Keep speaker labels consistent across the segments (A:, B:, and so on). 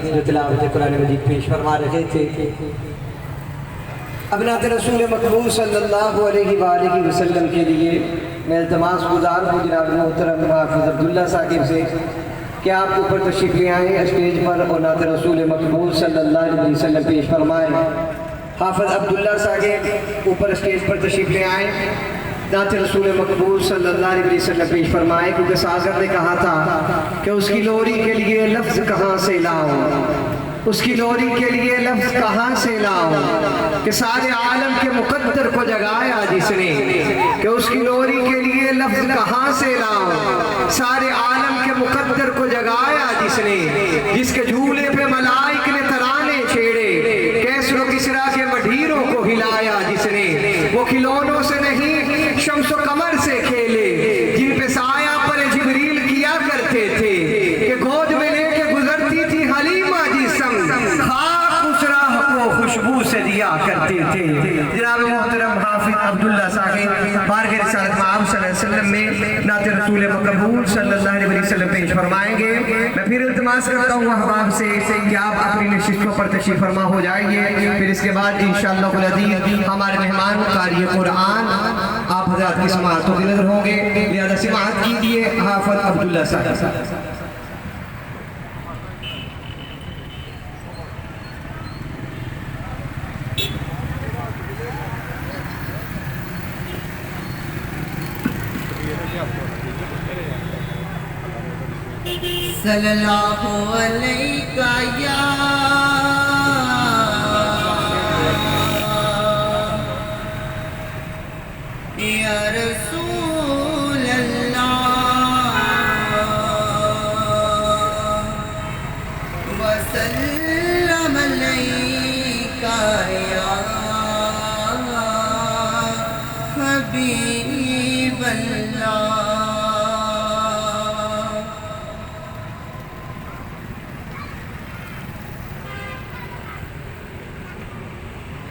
A: जो तिलावत कुरान मजीद पेश फरमा रहे थे। अबनात रसूल मकबूल सल्लल्लाहु अलैहि वसल्लम के लिए मैं इल्तमास गुजार हूँ जनाब मोहतरम हाफिज़ अब्दुल्ला साकिब से कि आप ऊपर तशरीफ़ ले आएँ स्टेज पर और नात रसूल मकबूल सल्लल्लाहु अलैहि वसल्लम पेश फरमाएँ। हाफिज़ अब्दुल्ला साकिब ऊपर स्टेज पर तशरीफ़ ले आएँ, नात रसूल मकबूल सल्लल्लाहु अलैहि वसल्लम पेश फरमाए, क्योंकि सागर ने कहा था कि उसकी लोरी के लिए लफ्ज़ कहाँ से लाऊं, उसकी लोरी के लिए लफ्ज़ कहाँ से लाऊं, कि सारे आलम के मुकद्दर को जगाया जिसने, कि उसकी लोरी के लिए लफ्ज़ कहाँ से लाऊं, सारे आलम के मुकद्दर को जगाया जिसने, जिसके झूले पे मलाइक ने तराने छेड़े, कैसरो किसरा के मढ़ीरों को हिलाया जिसने, वो खिलौनों से नहीं शम्स कमर से खेले, जिन पे साया पर जिब्रील किया करते थे, कि गोद में लेके गुजरती थी हलीमा जिस्म, खाक उस राह को खुशबू से दिया करते थे। जनाब मोहतरम हाफिज़ अब्दुल्ला साकिब बारगाह रिसालत में आप सल्लल्लाहु अलैहि वसल्लम में नात रसूल मकबूल सल्लल्लाहु अलैहि वसल्लम पेश फरमाएंगे। मैं फिर इल्तिमास करता हूँ अहबाब से कि आप अपनी नशिस्तों पर तशरीफ़ फरमा हो जाइए। फिर इसके बाद इंशाअल्लाह अज़ीज़ हमारे मेहमान कारी कुरान आप हज़रात की समाअतों की नज़र होंगे, लिहाजा समाअत कीजिए हाफिज़ अब्दुल्ला साकिब।
B: सल्लल्लाहु अलैका या रसूल अल्लाह वसल्लम अलैका या हबीब अल्लाह।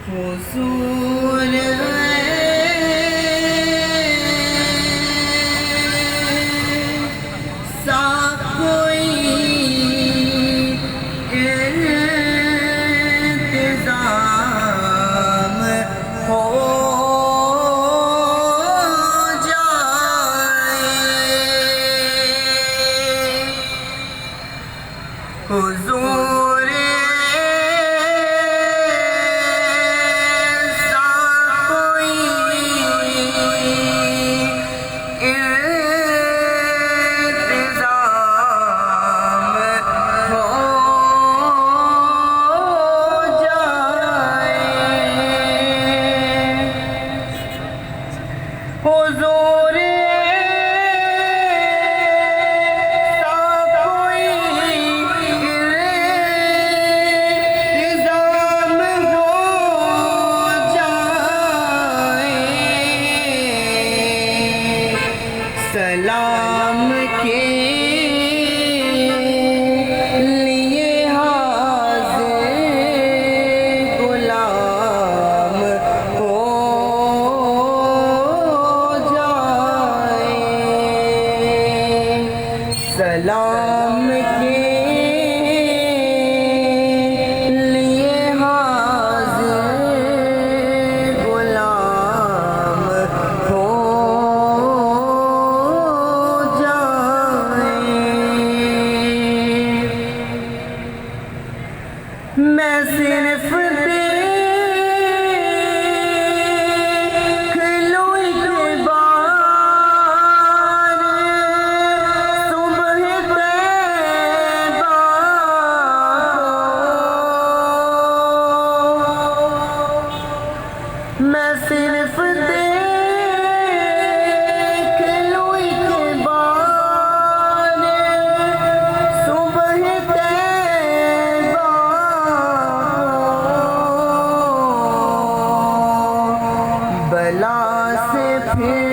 B: हुजूर सा कोई इंतज़ाम हो जाए। हुजूर सलाम के लिए हाज़िर गुलाम हो जाए। सलाम के लिए हाज़िर गुलाम हो मैं सिर्फ देख लूं एक बार सुबह तैबा को। मैं सिर्फ देख लूं एक बार सुबह तैबा बला से फिर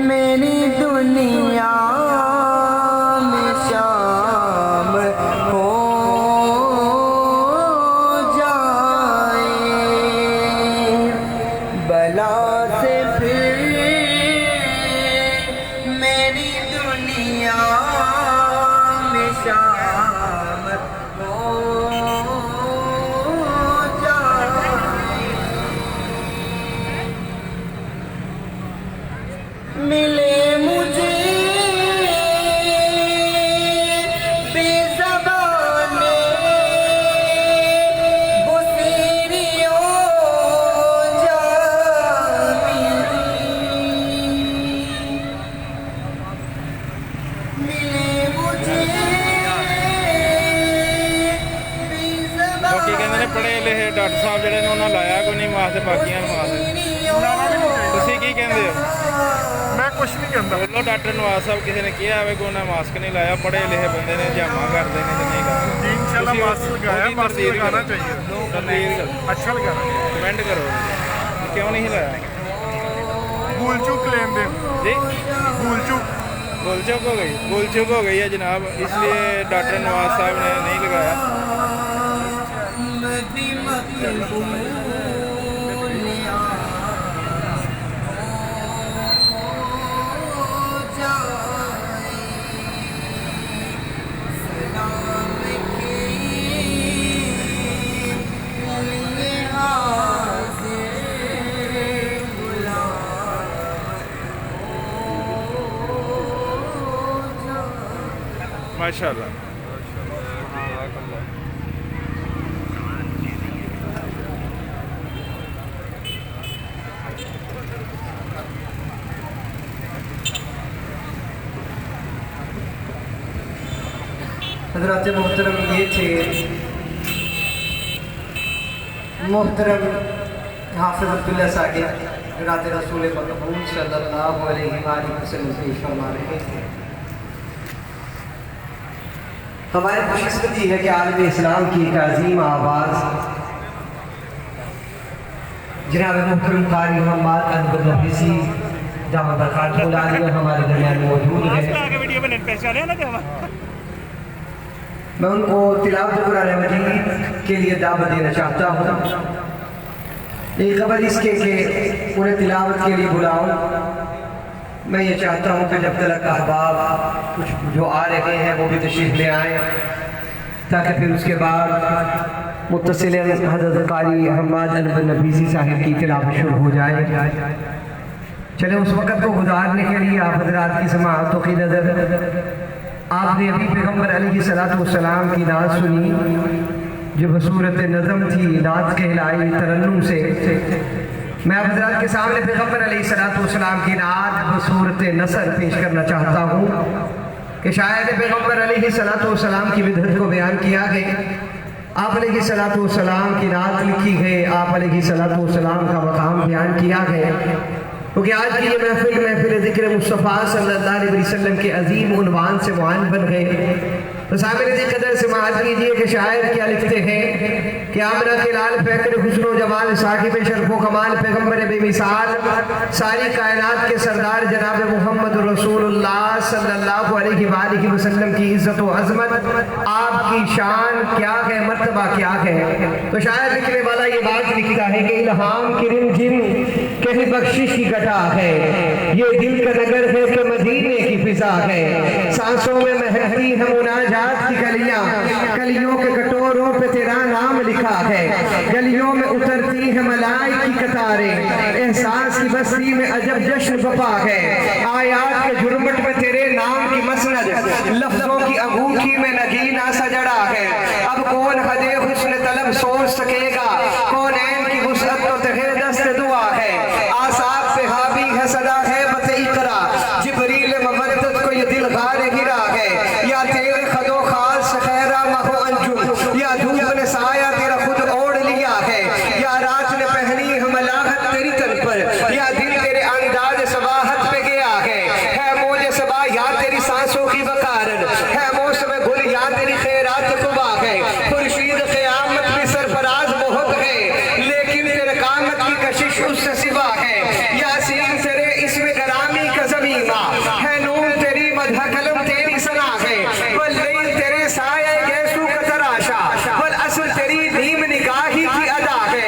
B: मेरी दुनिया में शाम हो जाए। बला से फिर मेरी दुनिया में शाम हो मिले मुझे बेज़बाने बुसीरियों जामिली। मिले मुझे
C: बाकी कहते ने पढ़े लिखे डॉक्टर साहब ਜਿਹੜੇ ਨੇ ਉਹਨਾਂ ਲਾਇਆ ਕੋਈ ਨਹੀਂ ਮਾਸ ਤੇ ਬਾਕੀਆਂ ਨੂੰ ਮਾਸ। ਤੁਸੀਂ ਕੀ ਕਹਿੰਦੇ ਹੋ?
D: मैं कुछ नहीं कहता।
C: ਬੋਲੋ ਡਾਕਟਰ ਨਵਾਜ਼ ਸਾਹਿਬ ਕਿਸੇ ਨੇ ਕਿਹਾ ਹੋਵੇ ਕਿ ਉਹਨਾਂ ਮਾਸਕ ਨਹੀਂ ਲਾਇਆ, ਪੜ੍ਹੇ ਲਿਖੇ ਬੰਦੇ ਨੇ ਜਾਮਾ ਕਰਦੇ ਨੇ ਤੇ ਨਹੀਂ ਲਾਇਆ।
D: इंशाल्लाह मास्क लगाया, मास्क लगाना चाहिए। अच्छा लगाना
C: कमेंट करो क्यों नहीं लाया।
D: भूल चूक लेन देन
C: जी
D: भूल चूक
C: भूल चूक हो गई है जनाब, इसलिए डॉक्टर नवाज साहब ने नहीं लगाया। माशाल्लाह।
A: हज़रात मोहतरम ये थे मोहतरम हाफिज़ अब्दुल्ला साकिब रात रसूल मकबूल सल्लल्लाहु अलैहि वसल्लम से फरमा रहे थे। हमारी खुशकिस्मती है कि आलम इस्लाम की एक अजीम आवाज़ जनाब मुहतरम कारी मोहम्मद अनवर नफीसी जहाँ बरकातुहु आलिया हमारे दरमियान मौजूद है। मैं उनको तिलावत कुरान मजीद के लिए दावत देना चाहता हूँ। एक खबर इसके कि उन्हें तिलावत के लिए बुलाऊं। मैं ये चाहता हूँ कि जब तक अहबाब कुछ जो आ रहे हैं वो भी तशरीफ़ ले आएँ, ताकि फिर उसके बाद मुत्तसिल हज़रत कारी मोहम्मद अनवर नफीसी साहिब की तिलावत शुरू हो जाए। चले उस वक़्त को गुजारने के लिए आप हज़रात की समाअतों की नज़र आपने अभी पैगम्बर अलैहिस्सलाम की नात सुनी जो बसूरत नज़म थी, नात कहलाई तरन्नुम से। मैं आप हज़रात के सामने पैगम्बर अलैहिस्सलाम की नात बसूरत नसर पेश करना चाहता हूँ कि शायद पैगम्बर अलैहिस्सलाम की विधत को बयान किया है, आप अलैहिस्सलाम की नात लिखी है, आप अलैहिस्सलाम का मकाम बयान किया है। क्योंकि आज की ये महफिल ज़िक्र मुस्तफ़ा सल्लल्लाहु अलैहि वसल्लम के अजीम उन्वान से मुआन बन गए। तो सामने जी कदर से माद कीजिए कि शायर क्या लिखते हैं कि आमना के लाल फैकर हुस्न जमाल साकिब शरफ़ो कमाल पैगम्बर बेमिसाल सारी कायनात के सरदार जनाब मोहम्मद रसूलुल्लाह सल्लल्लाहु अलैहि वसल्लम की इज़्ज़त व अज़मत, आपकी शान क्या है, मर्तबा क्या है। तो शायर लिखने वाला ये बात लिखता है कि इल्हाम की रिमझिम कहीं बख्शिश की घटा है, ये दिल का नगर है कि मदीने की फिजा है, सांसों में महकती है मुनाजात की कलियां, कलियों के कटोरों पे तेरा नाम लिखा है, गलियों में उतरती है मलाइक की कतारें, एहसास की बस्ती में अजब जश्न बपा है, आयात के झुरमुट में तेरे नाम की मसनद, लफ्जों की अंगूठी में नगीना सजड़ा है। अब कौन हदे हुस्न तलब सोच सकेगा, कौन ऐन की वुसअत तो तेरे दस्त दुआ है, आसाब पे हावी है सदा है बत इकरा, जिब्रील मवद्दत को ये दिल गार गिरा है, या तेरे खदो खाल सखैरा महो अंजुम, या धूप ने साया तेरा खुद ओढ़ लिया है, या रात ने पहनी है मलाहत तेरी तन पर, या दिल तेरे अंदाज सबाहत पे गया है मौज सबा या तेरी सांसों की वकारन, है मौसम गुल या तेरी खैरात कुबा है, खुर्शीद क़यामत भी सरफराज बहुत है, लेकिन तेरे कामत की कशिश उससे सिवा है, यासीन तेरे इसमें गरामी का ज़मीमा है, नून तेरी मदह कलम तेरी सना है, वल्लैल तेरे साये गैसू का तराशा, वल असर तेरी नीम निगाही की अदा है,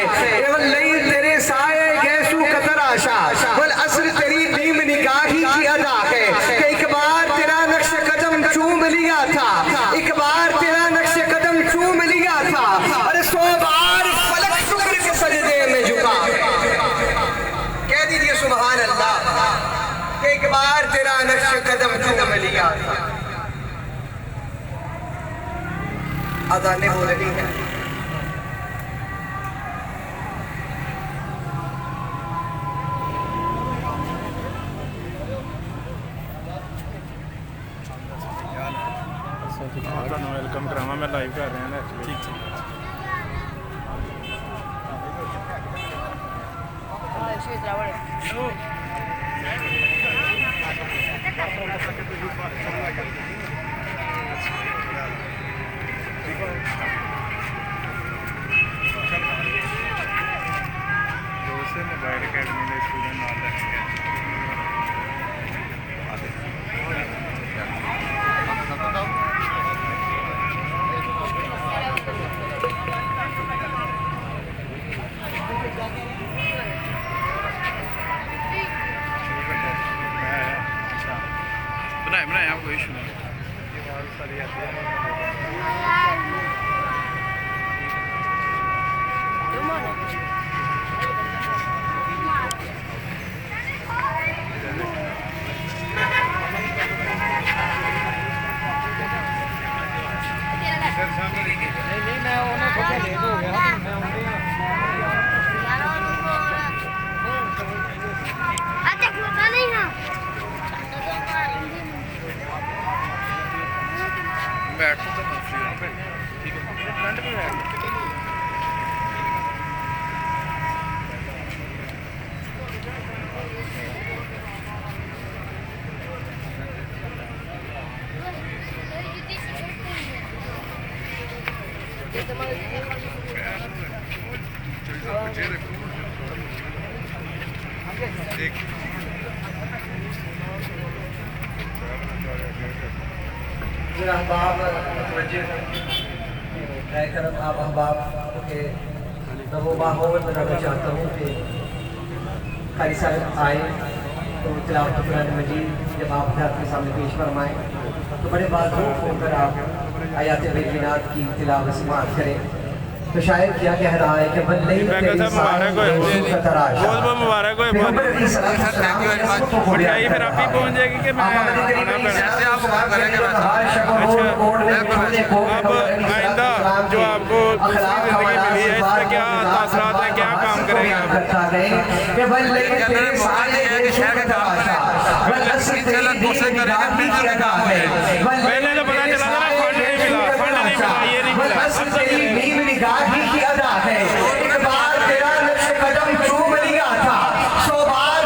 A: वल्लैल तेरे साये गैसू का तराशा, वल असर तेरी नीम निगाही की अदा है। कि एक बार तेरा नक्श कदम चूम लिया था, एक बार तेरा नक्श कदम चूम लिया था, अरे 100 बार फलक शुक्र के सजदे में झुका है। कह दीजिए सुभान अल्लाह कि एक बार तेरा नक्श कदम चूम लिया था। अज़ानें हो रही हैं।
C: ਤੁਹਾਨੂੰ ਵੈਲਕਮ ਕਰਾਵਾਂ, ਮੈਂ ਲਾਈਵ ਕਰ ਰਿਹਾ ਨਾ ਐਕਚੁਅਲੀ। ਠੀਕ दोस्त मोबाइल अकेडमी के स्टूडेंट नाल लैके बनाया कोई इशू नहीं।
D: बैठ तो ठीक है फ्रंट पे बैठ
A: मेरा अहबाब करम आप अहबाब के वो माहौल में मैं चाहता हूँ कि कारी साहब आए तो तिलावत कुरान मजीद जब आप आपके सामने पेश फरमाएँ तो बड़े बातों होकर आप आयात बेगिनात की तिलावत समाअत करें। तो शायर क्या कह रहा है कि बल्ले
C: मुबारक हो बहुत बहुत मुबारक हो बढ़िया फिर आप ही पहुंच जाएगी कि मैं अब आइंदा जो आपको दूसरी जिंदगी मिली है इस पर क्या तासरात है क्या काम करेंगे पहले तो पता चला था फंड नहीं मिला ये नहीं मिला
A: की अदा है एक बार तेरा नक्श कदम चूम लिया था 100 बार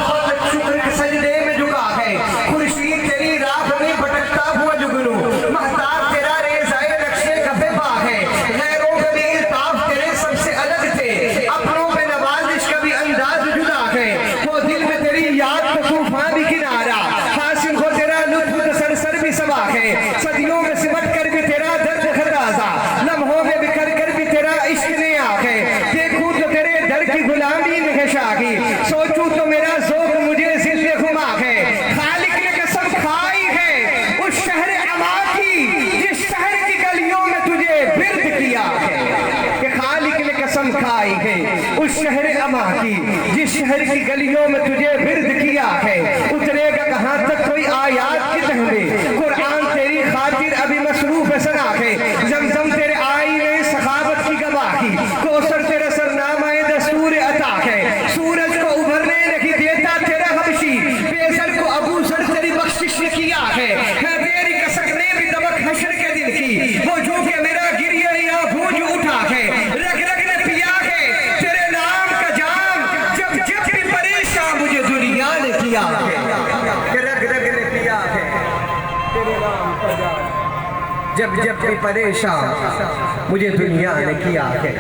A: शुक्र के सजदे में झुका है खुर्शीद तेरी राह में भटकता हुआ जुगनू महताब तेरा रेज़ाए नक्शे कफे पा है गैरों के भी इल्ताफ तेरे सबसे अलग थे अपनों पे नवाजिश का भी अंदाज जुदा है वो दिल में तेरी याद का तूफान भी किनारा हासिल हो तेरा लुत्फ सरसर भी सबा है सदियों में सिमट कर भी तेरा दर्द खताजा लम्हों में बिखर कर भी तेरा इश्क ने आके देखूं तो तेरे दर की गुलामी में है शाही सोचूं तो मेरा ज़ौक़ मुझे ज़िल्ले घुमा है खालिक ने कसम खाई है उस शहर अमा की जिस शहर की गलियों में तुझे बिर्द किया है कि खालिक ने कसम खाई है उस शहर अमा की जिस शहर की गलियों में तुझे बिर्द किया है उतरेगा कहाँ तक कोई आयात की तहरीर कुरान तेरी खातिर अभी मसरूफ है सना है जमजम तेरे आई में सखावत की गवाही कौसर तेरा सरनामा दस्तूर अता है सूरज को उभरने नहीं देता तेरा हबशी बेसर को अबू सर तेरी बख्शिश ने किया है तेरी कसक ने भी दबक हशर के दिन की वो जो के मेरा गिरिया या भूज उठा है रग रग ने पिया है तेरे नाम का जाम जब जब भी परेशान मुझे दुनिया ने किया है रग रग ने पिया है तेरे नाम का जाम जब जब भी परेशान मुझे दुनिया ने किया है।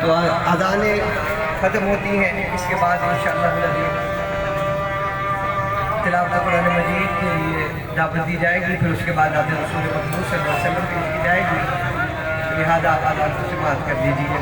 A: तो अज़ानें ख़त्म होती हैं इसके बाद इंशाअल्लाह तिलावत कुरान मजीद के लिए दावत दी जाएगी फिर उसके बाद नाते रसूल मक़बूल सल्लल्लाहु अलैहि वसल्लम पेश की जाएगी लिहाजा आप आदाब से बात कर दीजिए।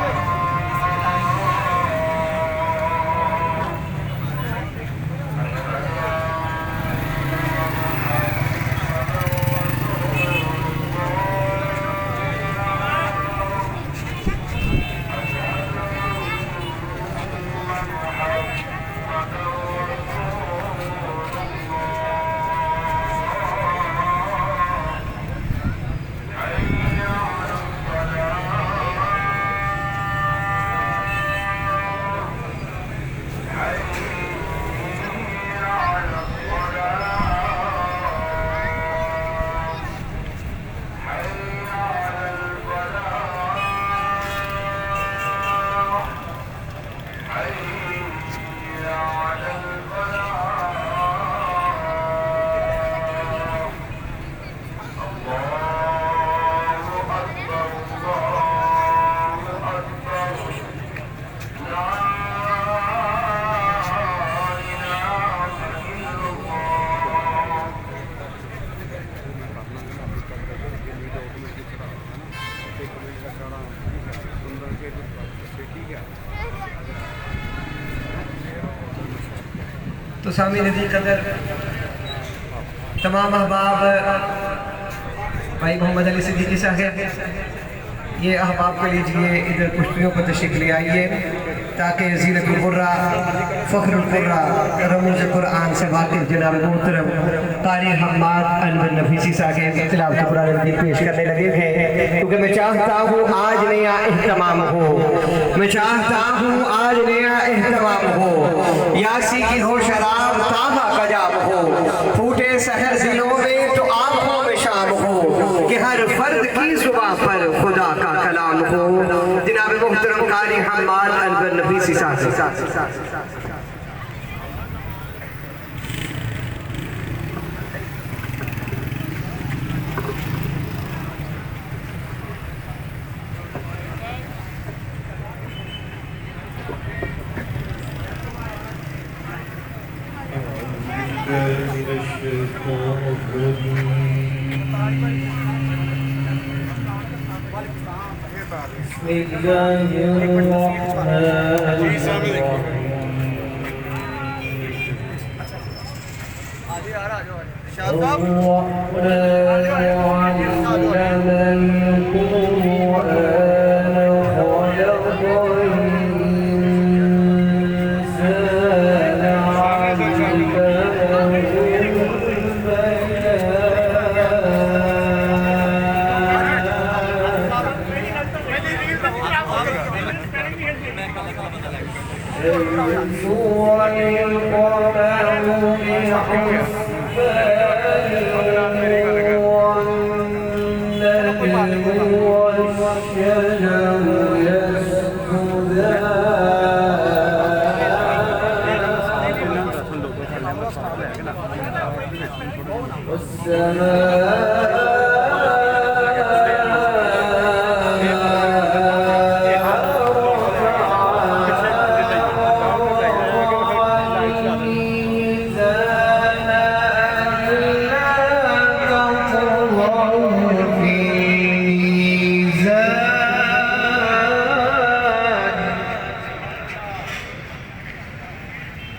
A: तो सामी नदी कदर तमाम अहबाब भाई मोहम्मद अली सिद्दीकी साहब ये अहबाब को लीजिए इधर कुश्तियों पर तशरीफ़ ले आइए ताकि ज़ीनतुल कुर्रा फ़ख्रुल कुर्रा रमूज़ कुरान से वाकिफ़ जनाब मोहतरम क़ारी हम्माद अनवर नफीसी साहब तिलावत कुरान मजीद पेश करने लगे हैं क्योंकि मैं चाहता हूँ आज नया एहतमाम हो, मैं चाहता हूँ आज नया एहतमाम हो, यासी की हो शराब ताहा का जाम हो, फूटे सहर दिलों में तो आँखों में शाम हो। की जुबान पर खुदा का कलाम हो। जनाब मोहतरम कारी हम्माद अनवर नफीसी साहब।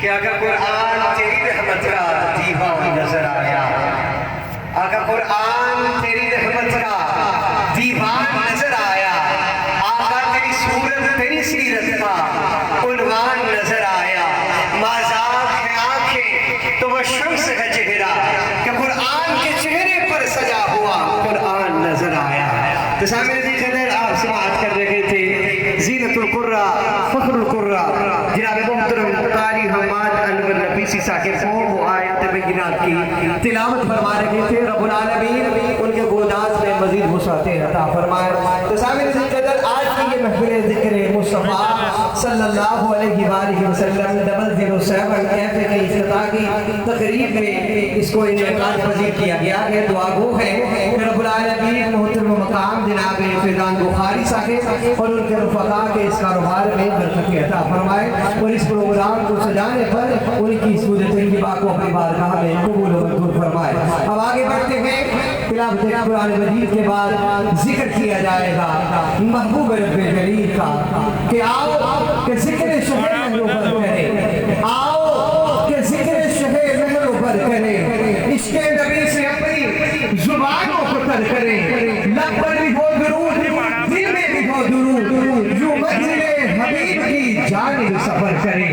A: क्या का कुरान तेरी रहमत का दीवान नजर आया, आका कुरान तेरी रहमत का दीवान नजर आया, आका तेरी सूरत तेरी सीरत का उन्वान नजर आया, माज़ाक है आंखें तो वह शम्स है चेहरा कि कुरान के चेहरे पर सजा हुआ कुरान नजर आया। तो सामने देखकर आप समाअत कर रहे थे ज़ीनतुल कुर्रा फ़ख्रुल कुर्रा जनाब मोहतरम कारी हम्माद अनवर नफीसी साकिब को वो आयत बैयिनात की तिलावत फरमा रहे थे। रब्बुल आलमीन उनके गोदास में मजीद वसाअत अता फरमाए। तो सामने देखकर आज की ये महफिल ज़िक्र मुस्तफ़ा सल्लल्लाहु अलैहि वसल्लम 007 कैफे की इफ्तिताह की तकरीब में इसको इनेकाद पजीर किया गया है। दुआ गो है रब्बुल आलमीन मोहतरम मकाम जनाब फैज़ान बुखारी साहिब और उनके रफ़क़ा के इस कारोबार में बरकत अता फरमाए और इस प्रोग्राम को सजाने पर उनकी सूरत तय्यबा को अपनी बारगाह में कबूल और मंजूर फरमाए। अब आगे बढ़ते हैं। तिलावत कुरान मजीद के बाद जिक्र किया जाएगा महबूब रब्बे जलील का कि आओ कि जिक्र शहर महलों पर करें, आओ कि जिक्र शहर महलों पर करें, इसके नबी से अपनी जुबानों को तर करें, लब पर भी हो दुरूद, दिल में भी हो दुरूद, जो मंजिले हबीब की जानिब सफर करें।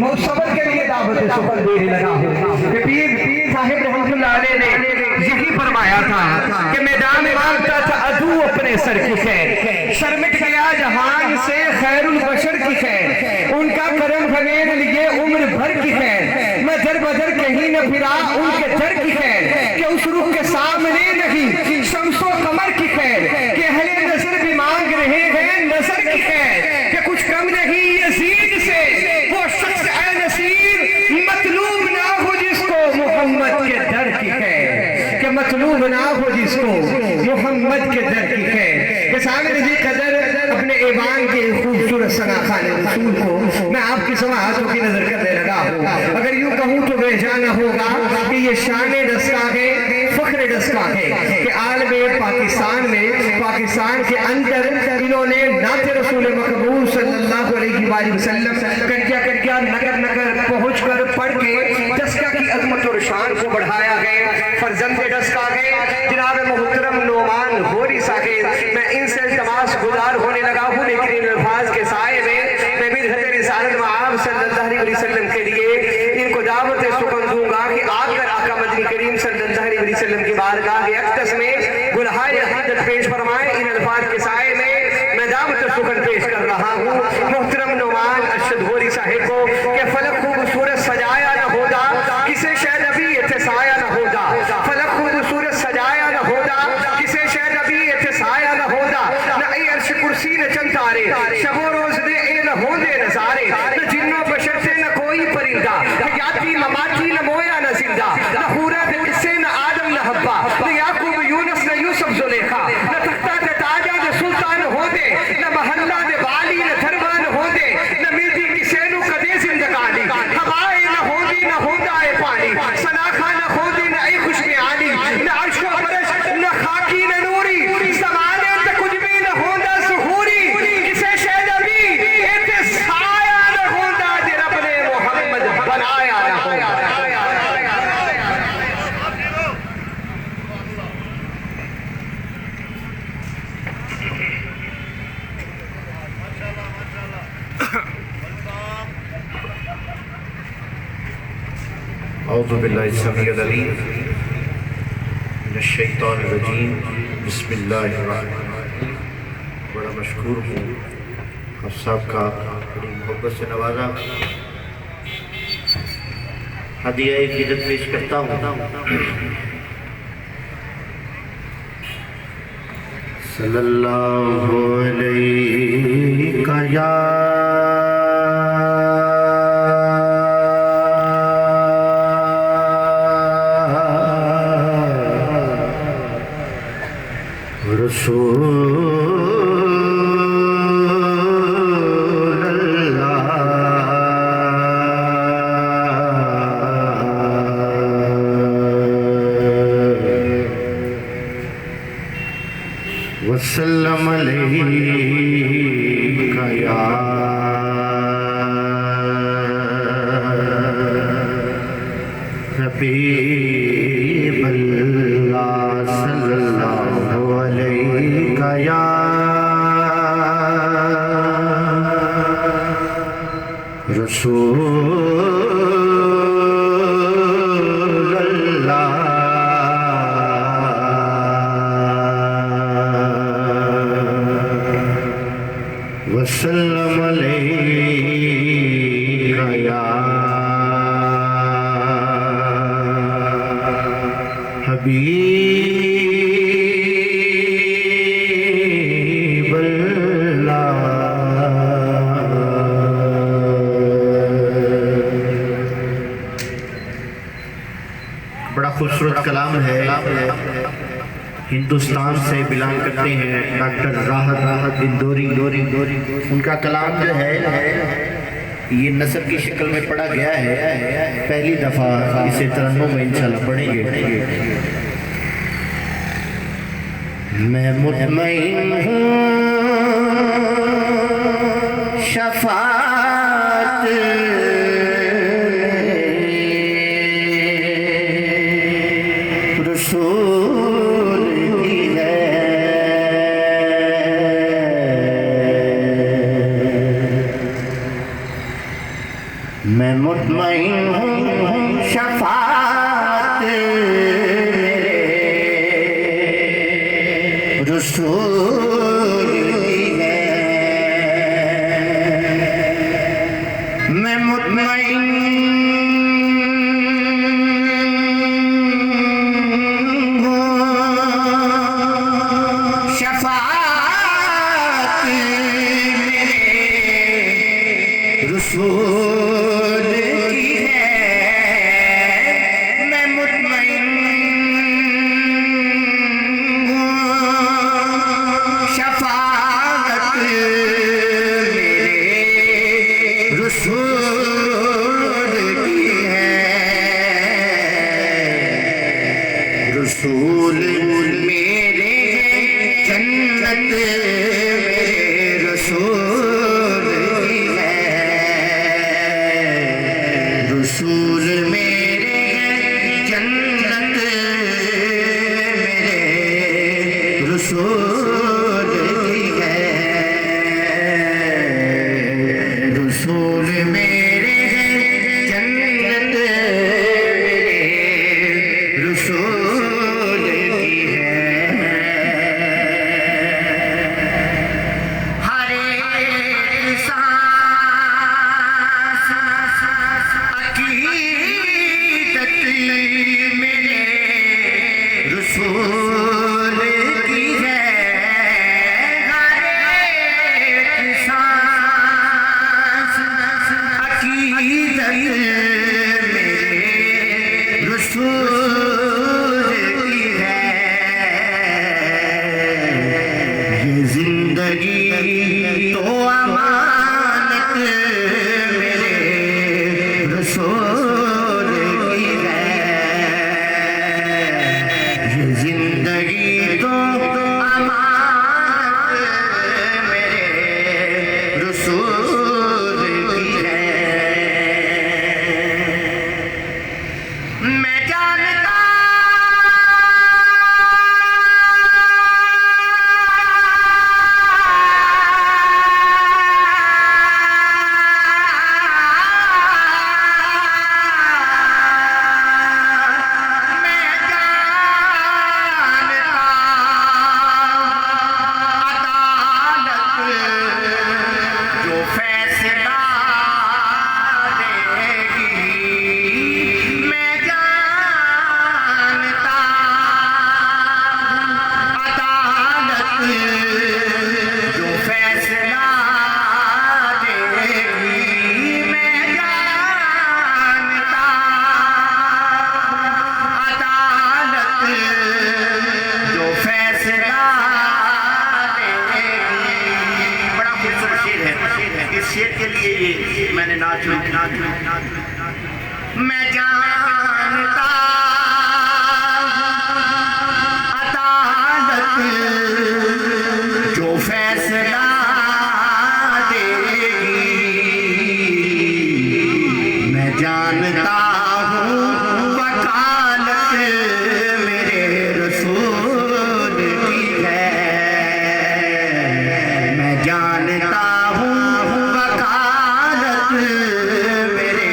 A: मैं उस सफर के लिए दावत सफर देने लगा हूँ कि पीर साहिब रहमतुल्लाह अलैह ने यही फरमाया था कि मैदान में मांगता था अदू अपने सर की खैर, सर मिट गया जहान से खैरुल बशर की खैर, उनका करम खगेर लिए उम्र भर की खैर, मैं दर बदर कहीं न फिरा उनके दर की खैर, कि उस रुख के सामने नहीं शम्सो कमर की खैर, कि अहले नजर भी मांग रहे हैं नजर की खैर, कि कुछ कम नहीं यजीद से वो शख्स ए नसीब मतलूब ना हो जिसको मोहम्मद के दर की खैर, कि मतलूब ना हो जिसको मोहम्मद के दर की खैर, कि सामने जी कदर अपने ईमान के खूबसूरत सना खाने रसूल को मैं आपकी समाअतों की नजर करने लगा हूँ। अगर यूं कहूँ तो बेजाना होगा कि ये शान दस्ता है, फख्र दस्ता है कि आलमे पाकिस्तान में, पाकिस्तान के अंदर इन्होंने नाते रसूल मकबूल सल्लल्लाहु अलैहि वसल्लम कटिया नगर नगर पहुँच कर पढ़ के दस्ता की अजमत और शान को बढ़ाया है। फर्जंद दस्ता है जनाब मोहतरम नोमान होरी साहिब, मैं इनसे इल्तिमास गुजार होने लगा हूँ, लेकिन इन अल्फाज के साए में मैं भी रिसालत मआब सल्लल्लाहु अलैहि वसल्लम के लिए इनको दावत सुकन दूंगा कि आकर आका मदनी करीम सल्लल्लाहु अलैहि वसल्लम की बारगाह अक़दस में गुलहाए अक़ीदत पेश फरमाएं। इन अल्फाज के साए में मैं दावत सुकन पेश कर रहा हूँ मोहतरम नोमान अरशद होरी साहिब को कि फलक खूबसूरत सजाया न होता किसे शायद अभी इत्तेसाया न होता, फलक खूबसूरत सजाया न होता किसे शायद अभी इत्तेसाया न होता, न ए अर्श कुर्सी न चंद तारे शबो रोज दे ए न होंदे नजारे, न जिन्नो बशर से न कोई परिंदा, न याती ममाती न मोया न जिंदा, न हूरा दे किस्से न आदम न हब्बा, न याकूब यूनुस न यूसुफ जुलेखा, न तख्ता दे ताजा न सुल्तान होंदे, न महल्ला दे वाली न दरबान होंदे, न मिलती किसे नु कदे जिंदगानी, हवाए न होंदी न होंदा ए पानी, सनाखा न होंदी न ए खुशबयानी, न अर्शो फरश न खाकी न नूरी, ज़माने ते कुछ भी न होंदा सुहूरी, किसे शायद अभी एते साया न होंदा जे रब ने मोहम्मद बनाया न होंदा।
E: औज़ु बिल्लाहि समीउल अलीम मिनश शैतानिर रजीम, बिस्मिल्लाहिर रहमानिर रहीम। बड़ा मशकूर हूँ आप सब का बड़ी मोहब्बत से नवाजा, हदिया इज़्ज़त पेश करता हूँ। सल्लल्लाहु अलैहि या रसूल अल्लाह वसल्लम अलैका या हबीबल्लाह सल्लल्लाहु अलैका या रसूल अल्लाह वसल्लम अलैका या बड़ा खूबसूरत कलाम है। हिंदुस्तान से बिलोंग करते हैं डॉक्टर राहत इंदौरी। उनका कलाम जो है ये नसर की शक्ल में पढ़ा गया है, पहली दफ़ा इसे तरन्नुम में इंशाल्लाह पढ़ेंगे। मैं मुतमईन हूँ शफात रसूल की है। मैं मुतमईन हूँ शफात रसूल की है। मैं मुतमईन हूँ शफात मेरे रसूल की है। मैं मुतमईन शफाअत मेरे रसूल की है। रसूल मेरे जन्नत मेरे रसूल की है। रसूल मेरे जन्नत मेरे रसूल की है। रसूल मेरे जन्नत मेरे रसूल की है। हर एक सांस अकीदत मेरे रसूल की है। हर एक सांस अकीदत मेरे रसूल की है। ये जिंदगी तो अमानत मेरे रसूल की है। ये जिंदगी तो अमानत मेरे रसूल की है। मैं जानता जो फैसला देगी। मैं जानता अदालत जो फैसला देगी। मैं जानता अदालत जो फैसला देगी। बड़ा खूबसूरत शेर है। इस शेर के लिए ये मैंने नाच मैं जानता अदालत जो फैसला देगी। मैं जानता हूँ वकालत मेरे रसूल की है। मैं जानता हूँ वकालत मेरे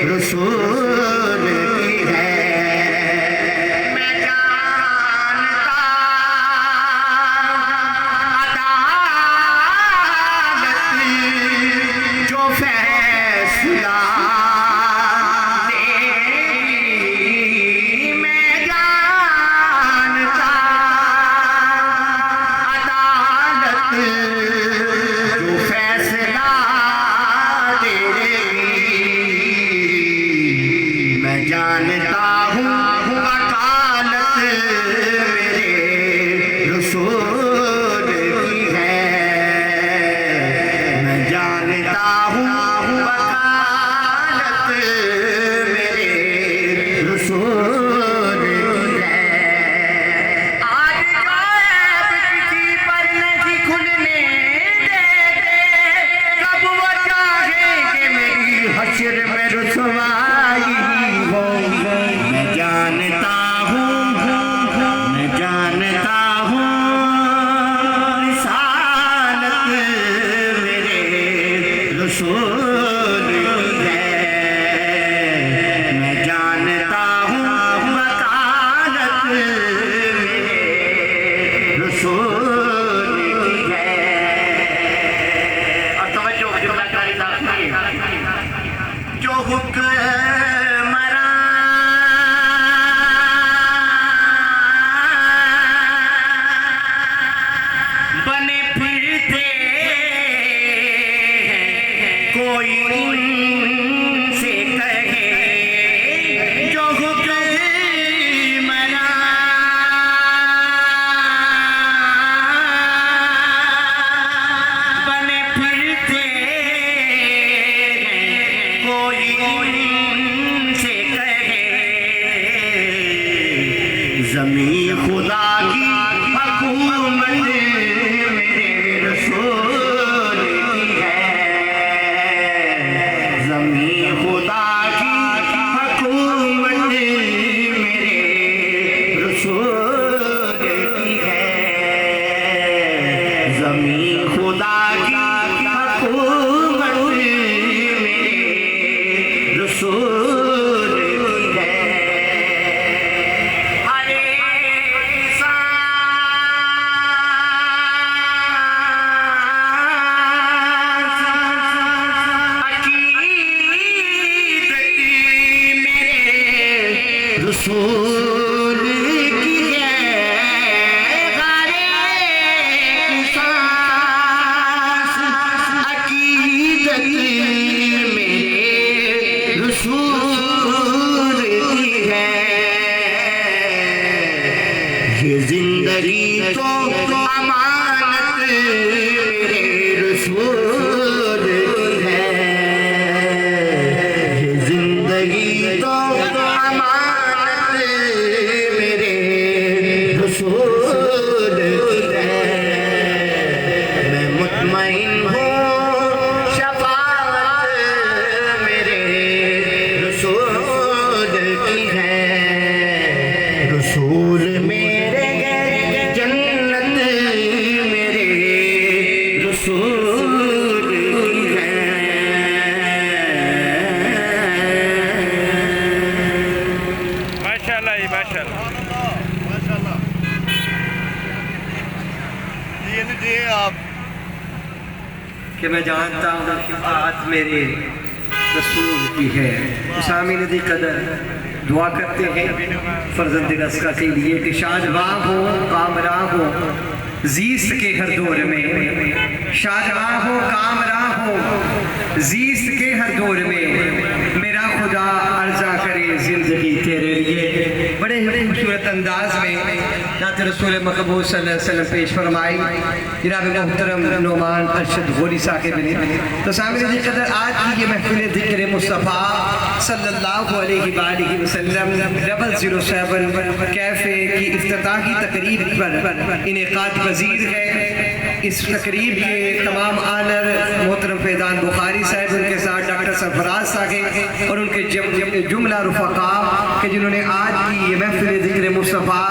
E: रसूल की है। मैं जानता अदालत जो फैसला देगी। मैं जानता अदालत जो फैसला देगी। मैं जानता हूँ वकालत मेरे रसूल की है। मैं जानता हूँ वकालत मेरे रसूल की है। आज जो
F: रसूल की है गारे की सांस, अकीदत मेरे रसूल की है। ये जिंदगी तो अमानत मेरे रसूल की है। ये जिंदगी तो अमानत मेरे रसूल की है। मैं मुतमईन हूँ शफाअत मेरे रसूल की है। रसूल मेरे जन्नत मेरे रसूल की है।
C: माशाल्लाह जी माशाल्लाह।
D: जी आप
A: कि मैं जानता हूँ कि बात मेरे रसूल की है। सामिन दी कदर दुआ करते हैं फर्जंद रस्का के लिए कि शादबां हो कामरा हो जीस्त के हर दौर में, शादबां हो कामरा हो जीस्त के हर दौर में, मेरा खुदा अर्जा करे जिंदगी तेरे लिए। बड़े ही खूबसूरत अंदाज में नात रसूल मकबूल सल्लल्लाहु अलैहि वसल्लम पेश फरमाई जनाब मोहतरम नोमान अरशद गोरी साहिब ने। तो सामने जी कदर आज की ये महफिल ज़िक्र मुस्तफ़ा सल्लल्लाहु अलैहि वसल्लम 007 कैफ़े की इफ्तिताही तकरीब पर इनेकाद पजीर है। इस तकरीब के तमाम आनर मोहतरम फैज़ान बुखारी साहब, उनके साथ डॉक्टर सरफराज साहब और उनके जुमला रुफ़क़ा के जिन्होंने आज की ये महफिल ज़िक्र मुस्तफ़ा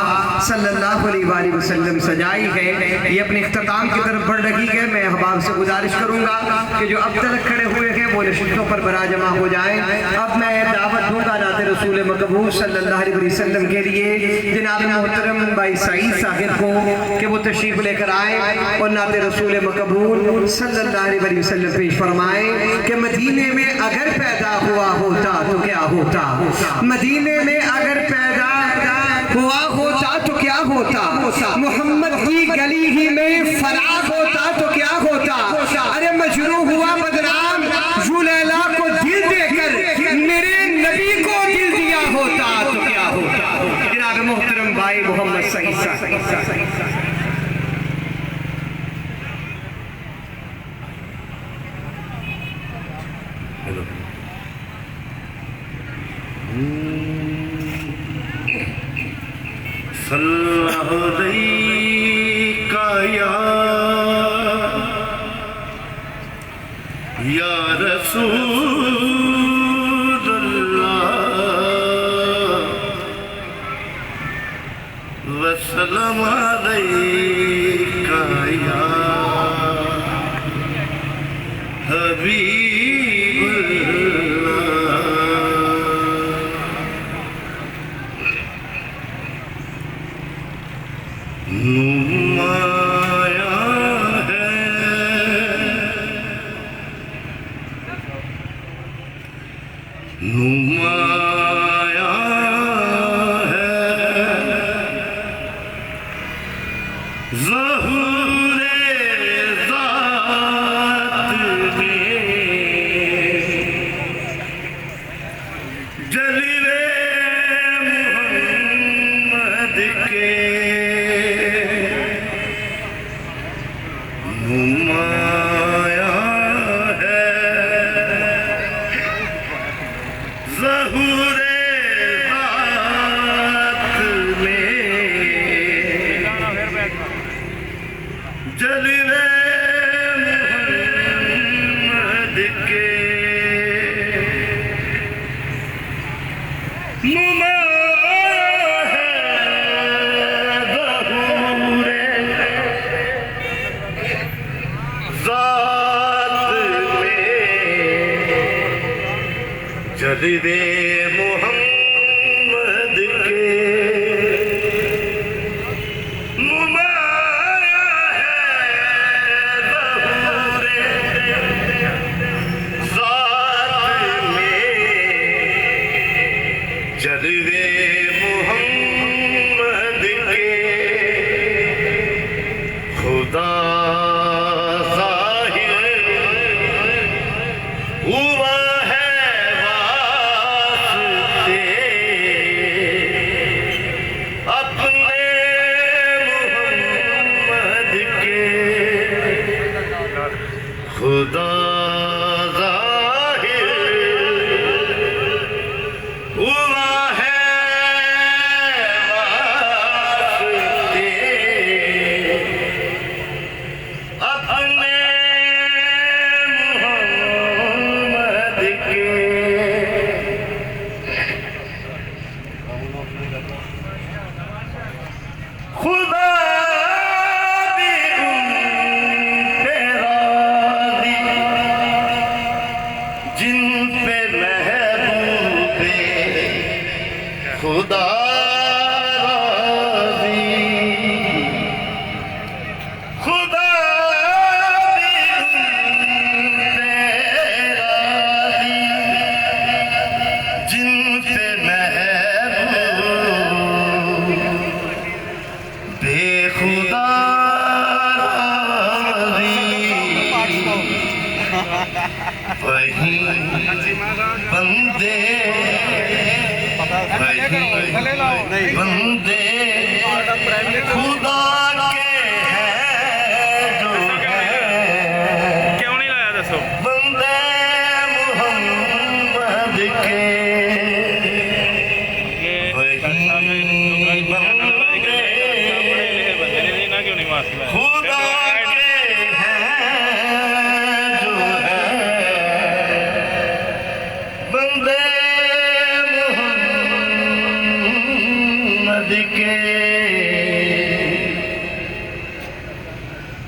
A: सल्लल्लाहु अलैहि वसल्लम सजाई है, ये अपने इख्तिताम की तरफ बढ़ रही है। मैं अहबाब से गुजारिश करूँगा कि जो अब तक खड़े हुए हैं वो नशिस्तों पर बरा जमा हो जाएँ। अब मैं दावत दूँगा नाते रसूल मकबूल सल्लल्लाहु अलैहि वसल्लम के लिए जनाब मोहतरम भाई सईद साहिब को कि वो तशरीफ़ लेकर आए और नाते रसूल मकबूल सल्लल्लाहु अलैहि वसल्लम पेश फरमाए कि मदीने में अगर पैदा हुआ होता तो क्या होता, मदीने में अगर पैदा हुआ होता तो क्या होता, मोहम्मद की गली ही में फराग होता तो क्या होता। अरे मजरू हुआ बदनाम जुलैला को दिल देकर मेरे नबी को दिल दिया होता तो क्या होता। जनाब मोहतरम भाई मोहम्मद सईद साहब।
E: सल्लल्लाहु अलैका या रसूलल्लाह वसल्लम अलैका या हबीबल्लाह। नुमाया है नुमाया है ज़हूरे ज़ात में जलवे मोहम्मद के नुमाया है ज़हूरे ज़ात में जलवे मोहम्मद के नुमाया है ज़हूरे ज़ात में जलवे मोहम्मद के नुमाया है ज़हूरे ज़ात में जलवे मोहम्मद के खुदा ज़ाहिर हुआ है वास्ते अपने मोहम्मद के खुदा खुदा राज़ी खुदा जिन पे महबूब बेखुदा राज़ी वही बंदे बंदे खुदा के हैं जो है
C: क्यों नहीं लाया दसो
E: बंदे मोहम्मद के वही बंदे खुदा के हैं जो है बंदे के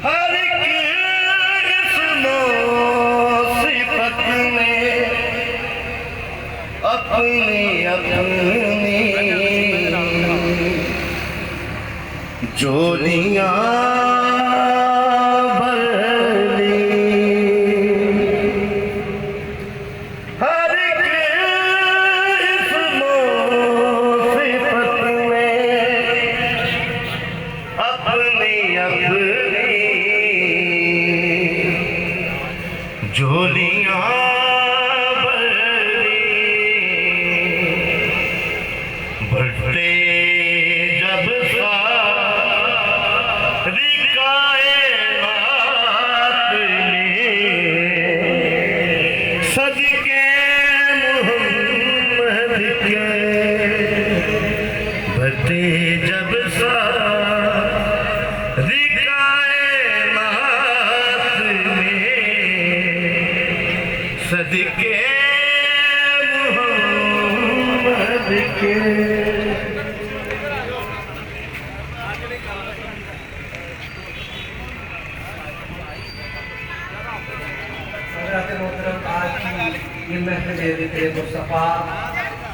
E: हर किस्मों सिफत में अपनी अपनी जोलियां झोलियां बढ़ते जब सारी कायनात में सदके मोहम्मद के बढ़ते जब सारी सदके मोहम्मद के
A: आज की ये महफिल ज़िक्र मुस्तफ़ा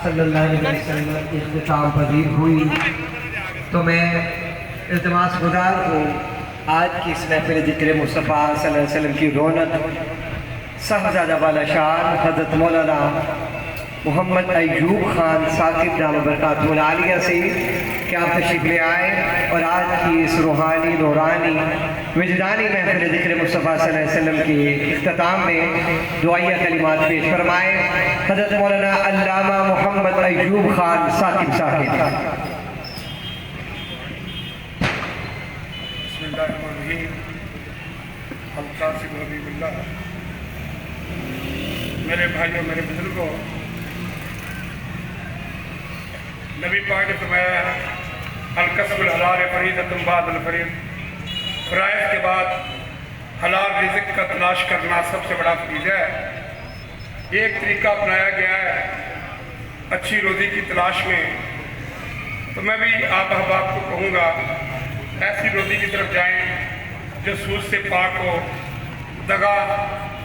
A: सल्लल्लाहु अलैहि वसल्लम की इख्तिताम पजीर हुई, तो मैं इल्तिमास गुज़ार हूँ आज की इस महफिल ज़िक्र मुस्तफ़ा सल्लल्लाहु अलैहि वसल्लम की रौनक साहबजादा वाला शान हज़रत मौलाना मोहम्मद अयूब खान साकिब दाम बरकातुहुल आलिया से कि आप तशरीफ़ ले आए और आज की इस रूहानी नूरानी विजदानी महफिल ज़िक्र मुस्तफ़ा सल्लल्लाहु अलैहि वसल्लम की इख्तिताम में दुआया कलिमात पेश फरमाए हज़रत मौलाना अल्लामा मोहम्मद अयूब खान साकिब साहिब।
D: मेरे भाइयों मेरे बुजुर्गों, नबी पाक ने फरमाया अल-कसबुल हलाल फरीदतुन बादल फरीद, फ़राइज़ के बाद हलाल रिज़्क़ का तलाश करना सबसे बड़ा फरीज़ा है। एक तरीका अपनाया गया है अच्छी रोज़ी की तलाश में, तो मैं भी आप अहबाब को कहूँगा ऐसी रोज़ी की तरफ जाएं जो सूद से पाक हो, दगा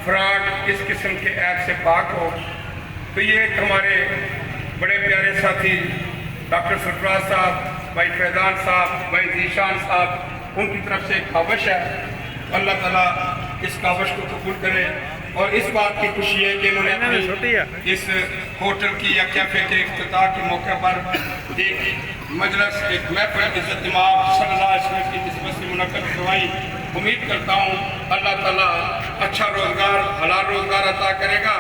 D: फ्रॉड इस किस्म के ऐप से पाक हो। तो ये एक हमारे बड़े प्यारे साथी डॉक्टर सरफराज साहब, भाई फैज़ान साहब, भाई जीशान साहब, उनकी तरफ से एक कावश है। अल्लाह ताला इस कावश को कबूल करे और इस बात की खुशी है कि इन्होंने इस होटल की या कैफे के इफ्तिताह के मौके पर एक मजलिस एक महफिल इज़्ज़त इमाम सल्लल्लाहु अलैहि वसल्लम की निस्बत से मुनक़्क़द करवाई। उम्मीद करता हूँ अल्लाह ताला अच्छा रोज़गार हलाल रोज़गार अता करेगा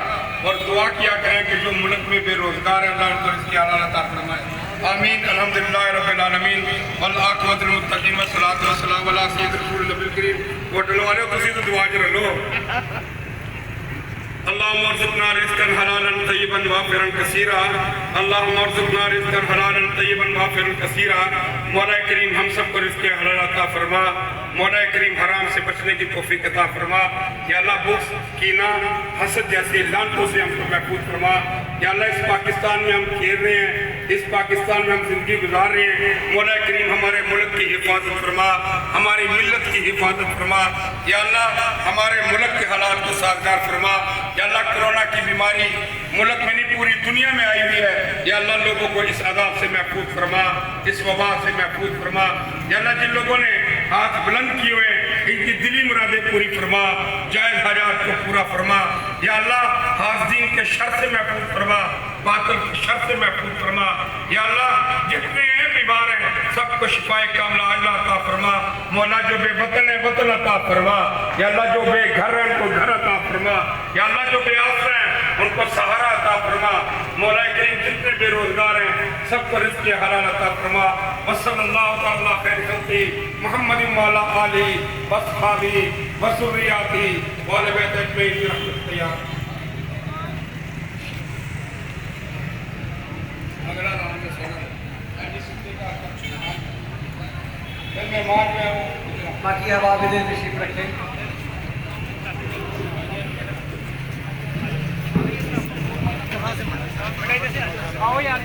D: और दुआ किया करें कि जो मुल्क में बेरोज़गार है अल्लाह उनको इसकी हलाल अता फरमाए। आमीन। अल्हम्दुलिल्लाह रब्बिल आलमीन वल आक़िबतुल मुत्तक़ीन वस्सलातु वस्सलामु अला सय्यिदिल रसूलिल नबील करीम। होटल वाले तुसीं तो दुआ च रहो। अल्लाहुम्मा अर्ज़ुक़ना रिज़्क़न हलालन तय्यिबन वाफ़िरन कसीरा। अल्लाहुम्मा अर्ज़ुक़ना रिज़्क़न हलालन तय्यिबन वाफ़िरन कसीरा। मौला करीम हम सबको रिज़्क़ हलाल अता फरमा। मौला करीम हराम से बचने की तौफ़ीक़ अता फरमा। या अल्लाह बुग़्ज़, कीना, हसद जैसी लानतों से हमको महफूज़ फरमा। या अल्लाह इस पाकिस्तान में हम खेल रहे हैं, इस पाकिस्तान में हम ज़िंदगी गुजार रहे हैं, मौला करीम हमारे मुल्क की हिफाजत फरमा, हमारी मिल्लत की हिफाजत फरमा। या अल्लाह हमारे मुल्क के हालात को साजगार फरमा। या अल्लाह कोरोना की बीमारी मुल्क में नहीं पूरी दुनिया में आई हुई है, या अल्लाह लोगों को इस अज़ाब से महफूज फरमा, इस वबा से महफूज फरमा। या अल्लाह जिन लोगों ने हाथ बुलंद किए हुए इनकी दिली मुरादें पूरी फरमा, जायज़ हाजात को पूरा फरमा। या अल्लाह हाज़दीन के शर से महफूज फरमा, बातिल के शर से महफूज फरमा। या अल्लाह जितने हैं बीमार हैं सबको शिफाए कामिला अल्लाह अता फरमा। मौला जो बेवतन है वतन अता फरमा। या अल्लाह जो बेघर है उनको घर अता फरमा। या अल्लाह जो बेआसरा है उनको सहारा अता फरमा। मौला करीम जितने बेरोजगार हैं सबको रिज़्क़ हलाल अता फरमा। वसल्लल्लाहु तआला खैर खल्क़ी मुहम्मदिन व अला आलिहि व अस्हाबिहि व ज़ुर्रिय्यतिहि व अहले बैत अजमईन बिरहमतिक या अगला नाम में सोना ऐसी सिद्धि का मैं मार में हूँ।
A: बाकी अब आप इधर तशरीफ रखें।
C: आओ यार।